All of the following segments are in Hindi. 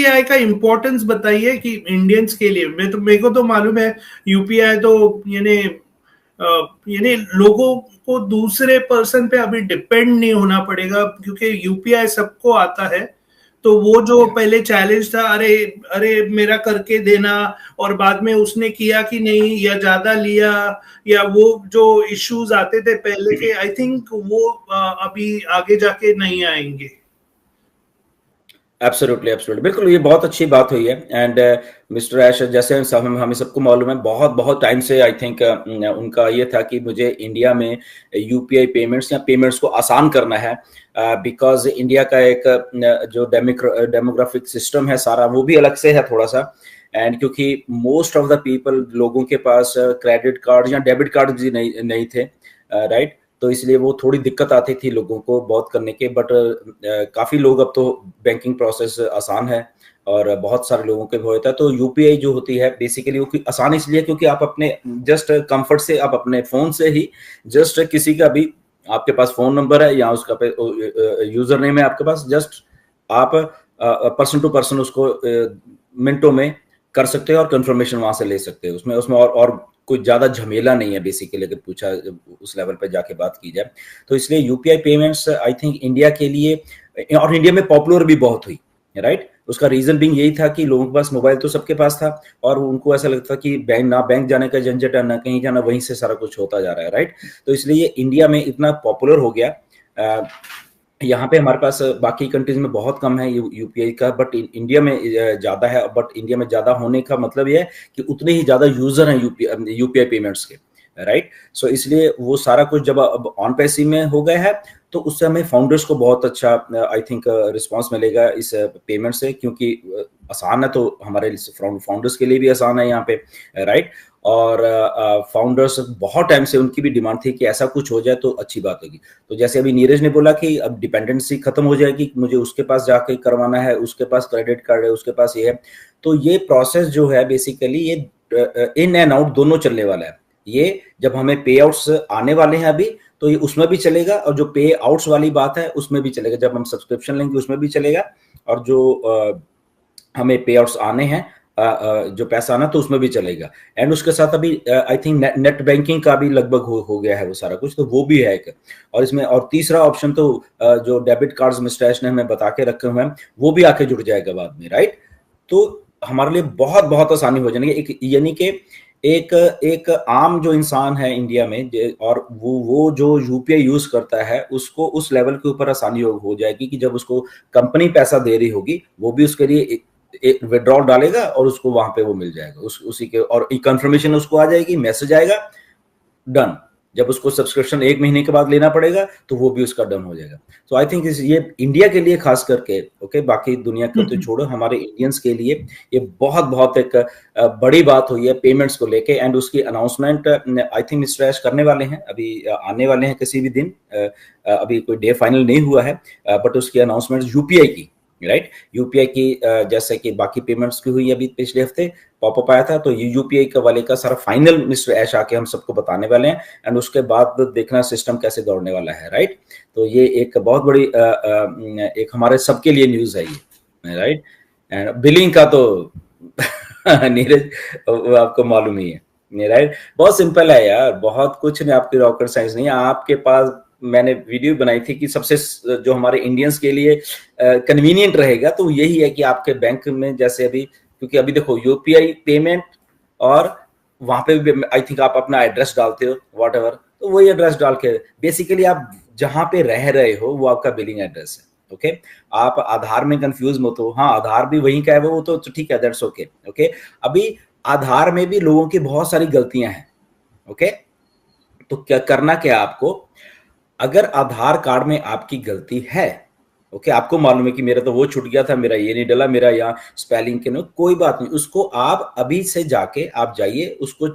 यूपीआई का इम्पोर्टेंस बताइए कि इंडियंस के लिए। मेरे को तो मालूम है यूपीआई तो यानी लोगों को दूसरे पर्सन पे अभी डिपेंड नहीं होना पड़ेगा, क्योंकि यूपीआई सबको आता है। तो वो जो पहले चैलेंज था, अरे अरे मेरा करके देना, और बाद में उसने किया कि नहीं या ज्यादा लिया, या वो जो इश्यूज आते थे पहले के, आई थिंक वो अभी आगे जाके नहीं आएंगे। एब्सोल्युटली एब्सोल्युटली, बिल्कुल, ये बहुत अच्छी बात हुई है। एंड मिस्टर ऐश, जैसे हमें सबको मालूम है, बहुत बहुत टाइम से आई थिंक उनका ये था कि मुझे इंडिया में यूपीआई पेमेंट्स या पेमेंट्स को आसान करना है, बिकॉज इंडिया का एक जो डेमोग्राफिक सिस्टम है सारा, वो भी अलग से है थोड़ा सा। एंड क्योंकि मोस्ट ऑफ द पीपल, लोगों के पास क्रेडिट कार्ड या डेबिट कार्ड भी नहीं थे, राइट। तो इसलिए वो थोड़ी दिक्कत आती थी लोगों को बहुत करने के, बट काफी लोग, अब तो बैंकिंग प्रोसेस आसान है और बहुत सारे लोगों के होता है। तो यूपीआई जो होती है बेसिकली वो आसान इसलिए क्योंकि आप अपने जस्ट कंफर्ट से, आप अपने फोन से ही जस्ट किसी का भी, आपके पास फोन नंबर है या उसका यूजर नेम है आपके पास, जस्ट आप पर्सन टू पर्सन उसको मिनटों में कर सकते हो और कंफर्मेशन वहां से ले सकते हो। उसमें उसमें और कोई ज्यादा झमेला नहीं है बेसिकली, अगर पूछा उस लेवल पे जाके बात की जाए तो। इसलिए UPI payments I think India के लिए, और इंडिया में पॉपुलर भी बहुत हुई, राइट। उसका रीजन भी यही था कि लोगों के पास मोबाइल तो सबके पास था, और उनको ऐसा लगता कि बैंक जाने का झंझट है, ना कहीं जाना, वहीं से सारा कुछ होता जा रहा है, राइट। तो इसलिए ये इंडिया में इतना पॉपुलर हो गया। यहाँ पे हमारे पास बाकी कंट्रीज में बहुत कम है यूपीआई का, बट इंडिया में ज्यादा है। बट इंडिया में ज्यादा होने का मतलब ये है कि उतने ही ज्यादा यूजर हैं यूपीआई पेमेंट्स के, राइट। सो इसलिए वो सारा कुछ जब अब ऑन पैसी में हो गया है, तो उससे हमें फाउंडर्स को बहुत अच्छा आई थिंक रिस्पांस मिलेगा इस पेमेंट से, क्योंकि आसान है तो हमारे फाउंडर्स के लिए भी आसान है यहाँ पे, राइट। और फाउंडर्स बहुत टाइम से उनकी भी डिमांड थी कि ऐसा कुछ हो जाए तो अच्छी बात होगी। तो जैसे अभी नीरज ने बोला कि अब डिपेंडेंसी खत्म हो जाएगी, मुझे उसके पास जाके करवाना है, उसके पास क्रेडिट कार्ड है, उसके पास ये है। तो ये प्रोसेस जो है बेसिकली ये इन एंड आउट दोनों चलने वाला है। ये जब हमें पे आउट्स आने वाले हैं अभी, तो ये उसमें भी चलेगा, और जो पे आउट्स वाली बात है उसमें भी चलेगा, जब हम सब्सक्रिप्शन लेंगे उसमें भी चलेगा, और जो हमें पे आउट्स आने हैं, जो पैसा आना तो उसमें भी चलेगा। एंड उसके साथ अभी आई थिंक नेट बैंकिंग का भी लगभग हो गया है वो सारा कुछ, तो वो भी है एक। और इसमें और तीसरा ऑप्शन तो जो डेबिट कार्ड्स मिस्टर ऐश ने हमें बता के रखे हुए हैं, वो भी आके जुड़ जाएगा बाद में, राइट। तो हमारे लिए बहुत बहुत आसानी हो जाएगी, एक यानी कि एक एक आम जो इंसान है इंडिया में, और वो जो यूपीआई यूज करता है, उसको उस लेवल के ऊपर आसानी हो जाएगी कि जब उसको कंपनी पैसा दे रही होगी, वो भी उसके लिए एक विड्रॉल डालेगा और उसको वहां पे वो मिल जाएगा, उसी के, और कंफर्मेशन उसको आ जाएगी, मैसेज आएगा, डन। जब उसको सब्सक्रिप्शन 1 महीने के बाद लेना पड़ेगा तो वो भी उसका डन हो जाएगा। तो आई थिंक ये इंडिया के लिए खास करके, ओके, बाकी दुनिया को तो छोड़ो, हमारे इंडियंस के लिए ये बहुत बहुत एक बड़ी बात हुई है पेमेंट्स को लेके। एंड उसकी अनाउंसमेंट आई थिंक मिस्टर ऐश करने वाले हैं, अभी आने वाले हैं किसी भी दिन, अभी कोई डे फाइनल नहीं हुआ है, बट उसकी अनाउंसमेंट यूपीआई की, राइट। यूपीआई की जैसे कि बाकी पेमेंट्स की हुई अभी पिछले हफ्ते पॉपअप आया था, तो ये यूपीआई का वाले का सारा फाइनल मिस्टर ऐश आके हम सबको बताने वाले हैं। एंड उसके बाद देखना सिस्टम कैसे दौड़ने वाला है, राइट। तो ये एक बहुत बड़ी एक हमारे सबके लिए न्यूज है ये, राइट। एंड बिलिंग का तो नीरज आपको मालूम ही है, राइट। बहुत सिंपल है यार, बहुत कुछ नहीं, आपकी रॉकेट साइंस नहीं है। आपके पास मैंने वीडियो बनाई थी कि सबसे जो हमारे इंडियंस के लिए कन्वीनियंट रहेगा तो यही है कि आपके बैंक में, जैसे अभी, क्योंकि अभी देखो यूपीआई पेमेंट, और वहां पे भी आई थिंक आप अपना एड्रेस डालते हो वॉट एवर, तो वही एड्रेस डाल के बेसिकली आप जहां पे रह रहे हो वो आपका बिलिंग एड्रेस है, ओके। आप आधार में कंफ्यूज मत हो, हाँ आधार भी वही का है, वो तो ठीक है, दैट्स ओके, ओके। अभी आधार में भी लोगों की बहुत सारी गलतियां हैं, ओके। तो क्या करना, क्या आपको, अगर आधार कार्ड में आपकी गलती है, ओके, आपको मालूम है कि मेरा तो वो छूट गया था, मेरा ये नहीं डला, मेरा यहाँ स्पेलिंग के नहीं, कोई बात नहीं, उसको आप अभी से जाके आप जाइए, उसको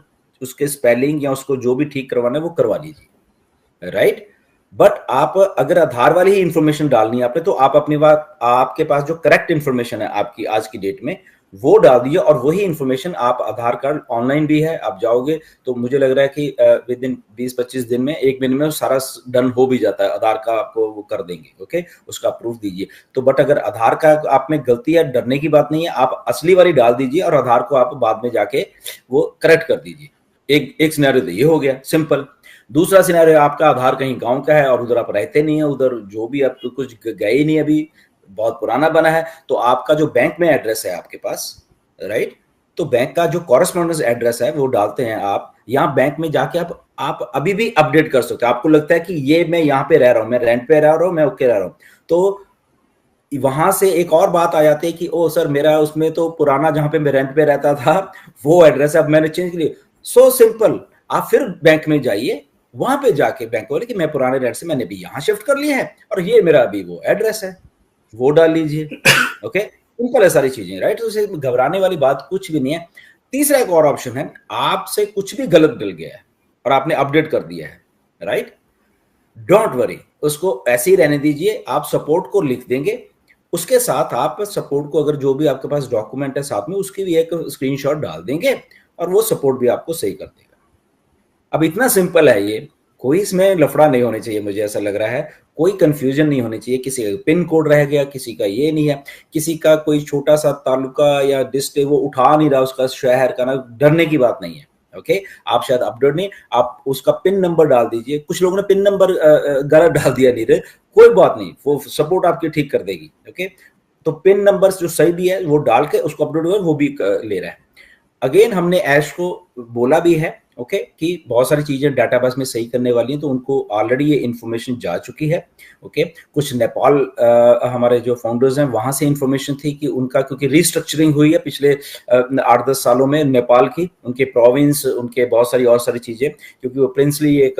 उसके स्पेलिंग या उसको जो भी ठीक करवाना है वो करवा लीजिए, राइट। बट आप अगर आधार वाली ही इंफॉर्मेशन डालनी है आपने, तो आप अपनी बात, आपके पास जो करेक्ट इंफॉर्मेशन है आपकी आज की डेट में, वो डाल दीजिए और वही इंफॉर्मेशन आप, आधार कार्ड ऑनलाइन भी है, आप जाओगे तो मुझे लग रहा है कि विद इन 20-25 दिन में, 1 महीने में सारा डन हो भी जाता है, आधार का आपको वो कर देंगे। ओके, उसका प्रूफ दीजिए। तो बट अगर आधार का आप में गलती है, डरने की बात नहीं है, आप असली वाली डाल दीजिए और आधार को आप बाद में जाके वो करेक्ट कर दीजिए। एक सिनेरियो तो ये हो गया सिंपल। दूसरा सिनेरियो, आपका आधार कहीं गांव का है और उधर आप रहते नहीं है, उधर जो भी आप कुछ गए ही नहीं, अभी बहुत पुराना बना है, तो आपका जो बैंक में एड्रेस है आपके पास, राइट, तो बैंक का जो कॉरेस्पॉन्डेंस एड्रेस है वो डालते हैं आप। यहाँ बैंक में जाके आप अभी भी अपडेट कर सकते हो। आपको लगता है कि ये मैं यहाँ पे रह रहा हूँ, मैं रेंट पे रह रहा हूँ, मैं ओके रह रहा हूँ, तो वहां से एक और बात आ जाती है कि ओ सर, मेरा उसमें तो पुराना जहां पे मैं रेंट पे रहता था वो एड्रेस अब मैंने चेंज कर लिया। सो सिंपल, आप फिर बैंक में जाइए, वहां पे जाके बैंक बोले कि मैं पुराने रेंट से मैंने भी यहाँ शिफ्ट कर लिया है और ये मेरा अभी वो एड्रेस है, वो डाल लीजिए। ओके, सिंपल है सारी चीजें, राइट। उसे घबराने वाली बात कुछ भी नहीं है। तीसरा एक और ऑप्शन है, आपसे कुछ भी गलत डल गया है और आपने अपडेट कर दिया है, राइट, डोंट वरी, उसको ऐसे ही रहने दीजिए। आप सपोर्ट को लिख देंगे, उसके साथ आप सपोर्ट को, अगर जो भी आपके पास डॉक्यूमेंट है साथ में, उसकी भी एक स्क्रीनशॉट डाल देंगे और वो सपोर्ट भी आपको सही कर देगा। अब इतना सिंपल है ये, कोई इसमें लफड़ा नहीं होने चाहिए, मुझे ऐसा लग रहा है कोई कंफ्यूजन नहीं होनी चाहिए। किसी का पिन कोड रह गया, किसी का ये नहीं है, किसी का कोई छोटा सा तालुका या डिस्ट्रिक्ट वो उठा नहीं रहा, उसका शहर का ना, डरने की बात नहीं है। ओके, आप शायद अपडेट नहीं, आप उसका पिन नंबर डाल दीजिए। कुछ लोगों ने पिन नंबर गलत डाल दिया, नहीं रे, कोई बात नहीं, वो सपोर्ट आपकी ठीक कर देगी। ओके, तो पिन नंबर जो सही भी है वो डाल के उसको अपडेट हुआ, वो भी ले रहा है। अगेन हमने ऐश को बोला भी है, ओके, कि बहुत सारी चीजें डाटाबेस में सही करने वाली हैं, तो उनको ऑलरेडी ये इन्फॉर्मेशन जा चुकी है। ओके, कुछ नेपाल हमारे जो फाउंडर्स हैं वहां से इन्फॉर्मेशन थी कि उनका, क्योंकि रिस्ट्रक्चरिंग हुई है पिछले 8-10 सालों में नेपाल की, उनके प्रोविंस, उनके बहुत सारी और सारी चीजें, क्योंकि वो प्रिंसली एक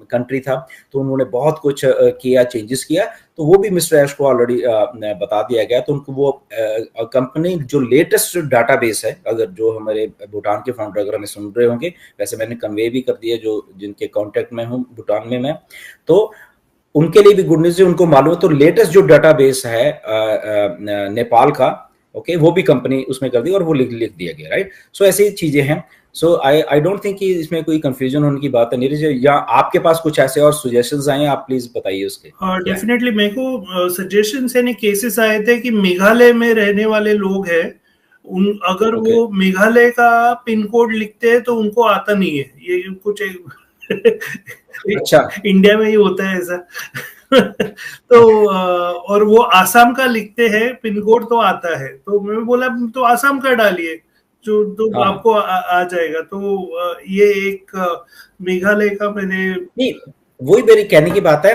कंट्री था, तो उन्होंने बहुत कुछ किया, चेंजेस किया, तो वो भी मिस्टर ऐश को ऑलरेडी बता दिया गया। तो उनको वो कंपनी जो लेटेस्ट डाटाबेस है, अगर जो हमारे भूटान के फाउंडर अगर हमें सुन रहे होंगे, वैसे मैंने कन्वे भी कर दिया जो जिनके कांटेक्ट में हूँ भूटान में मैं, तो उनके लिए भी गुड न्यूज है, उनको मालूम है। तो लेटेस्ट जो डाटाबेस है नेपाल का, ओके, वो भी कंपनी उसमें कर दी और वो लिख दिया गया, राइट। सो ऐसी चीजें हैं। सो आई डोंट थिंक कि इसमें कोई कंफ्यूजन होने की बात है। नीरज, या आपके पास कुछ ऐसे और सजेशंस आए हैं, आप प्लीज बताइए उसके। डेफिनेटली मेरे को सजेशंस यानी केसेस आए थे कि मेघालय में रहने वाले लोग हैं, अगर वो मेघालय का पिन कोड लिखते हैं तो उनको आता नहीं है, ये कुछ अच्छा इंडिया में ही होता है ऐसा। तो और वो आसाम का लिखते हैं पिन कोड तो आता है, तो मैं बोला तो आसाम का डालिए जो तो आपको आ जाएगा। तो ये एक मेघालय का मैंने, नहीं, वही मेरी कहने की बात है,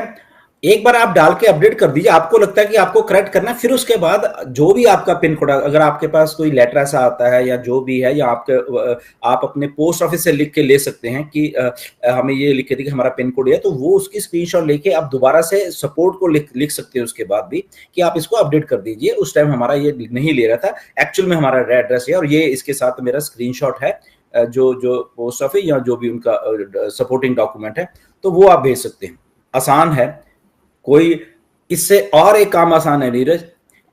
एक बार आप डाल के अपडेट कर दीजिए, आपको लगता है कि आपको करेक्ट करना है, फिर उसके बाद जो भी आपका पिन कोड, अगर आपके पास कोई लेटर ऐसा आता है या जो भी है, या आप अपने पोस्ट ऑफिस से लिख के ले सकते हैं कि हमें ये लिख के दी कि हमारा पिन कोड है, तो वो उसकी स्क्रीनशॉट लेके आप दोबारा से सपोर्ट को लिख सकते हैं उसके बाद भी कि आप इसको अपडेट कर दीजिए, उस टाइम हमारा ये नहीं ले रहा था, एक्चुअल में हमारा एड्रेस है और ये इसके साथ मेरा स्क्रीनशॉट है, जो पोस्ट ऑफिस या जो भी उनका सपोर्टिंग डॉक्यूमेंट है, तो वो आप भेज सकते हैं। आसान है, कोई इससे और एक काम आसान है नीरज,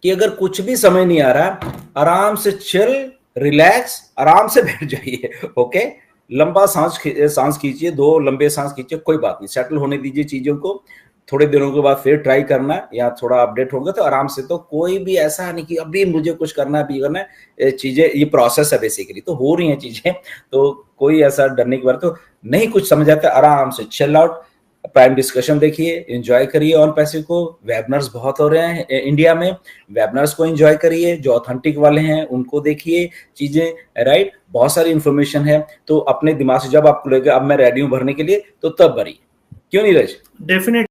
कि अगर कुछ भी समझ नहीं आ रहा, आराम से चिल, रिलैक्स, आराम से बैठ जाइए। ओके, लंबा सांस खींचिए, 2 लंबे सांस खींचिए, कोई बात नहीं, सेटल होने दीजिए चीजों को। थोड़े दिनों के बाद फिर ट्राई करना, या थोड़ा अपडेट होगा तो आराम से। तो कोई भी ऐसा नहीं कि अभी मुझे कुछ करना है, अभी करना है, चीजें, ये प्रोसेस है बेसिकली, तो हो रही हैं चीजें, तो कोई ऐसा डरने की बात तो नहीं। कुछ समझ आता है, आराम से चिल आउट, प्राइम डिस्कशन देखिए, एंजॉय करिए ऑन पैसे को। वेबिनार्स बहुत हो रहे हैं इंडिया में, वेबिनार्स को एंजॉय करिए, जो ऑथेंटिक वाले हैं उनको देखिए चीजें, राइट। बहुत सारी इंफॉर्मेशन है, तो अपने दिमाग से जब आपको लगेगा अब मैं रेडी हूं भरने के लिए, तो तब भरिए, क्यों नीरज? डेफिनेटली।